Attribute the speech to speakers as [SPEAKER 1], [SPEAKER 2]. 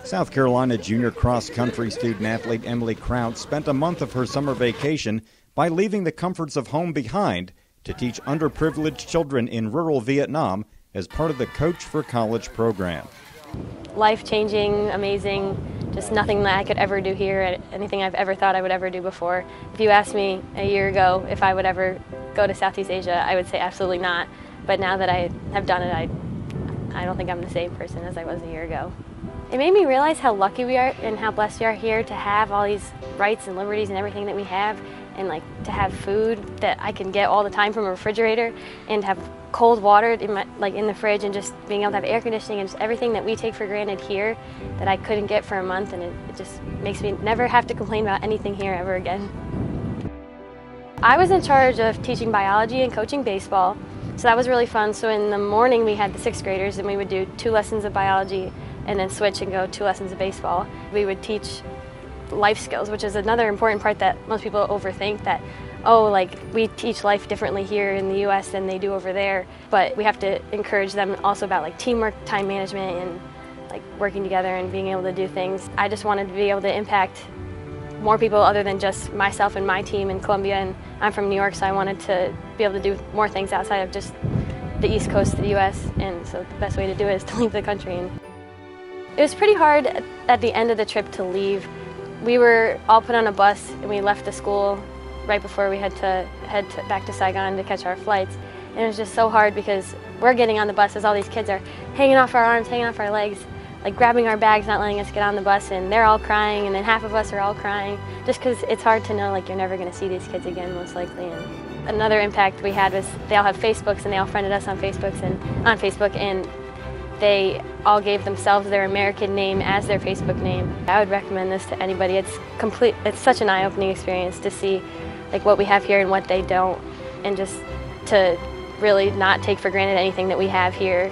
[SPEAKER 1] South Carolina junior cross-country student-athlete Emily Crounse spent a month of her summer vacation by leaving the comforts of home behind to teach underprivileged children in rural Vietnam as part of the Coach for College program.
[SPEAKER 2] Life-changing, amazing, just nothing that I could ever do here, anything I've ever thought I would ever do before. If you asked me a year ago if I would ever go to Southeast Asia, I would say absolutely not. But now that I have done it, I don't think I'm the same person as I was a year ago. It made me realize how lucky we are and how blessed we are here to have all these rights and liberties and everything that we have, and to have food that I can get all the time from a refrigerator, and have cold water in the fridge, and just being able to have air conditioning and just everything that we take for granted here that I couldn't get for a month, and it just makes me never have to complain about anything here ever again. I was in charge of teaching biology and coaching baseball, so that was really fun. So in the morning we had the 6th graders, and we would do 2 lessons of biology and then switch and go 2 lessons of baseball. We would teach life skills, which is another important part that most people overthink, that, oh, we teach life differently here in the US than they do over there. But we have to encourage them also about teamwork, time management, and working together and being able to do things. I just wanted to be able to impact more people other than just myself and my team in Columbia, and I'm from New York, so I wanted to be able to do more things outside of just the East Coast of the US, and so the best way to do it is to leave the country. It was pretty hard at the end of the trip to leave. We were all put on a bus and we left the school right before we had to head back to Saigon to catch our flights. And it was just so hard because we're getting on the bus as all these kids are hanging off our arms, hanging off our legs, grabbing our bags, not letting us get on the bus, and they're all crying, and then half of us are all crying, just because it's hard to know you're never going to see these kids again, most likely. And another impact we had was they all have Facebooks, and they all friended us on Facebook, and they all gave themselves their American name as their Facebook name. I would recommend this to anybody. It's such an eye-opening experience to see what we have here and what they don't, and just to really not take for granted anything that we have here.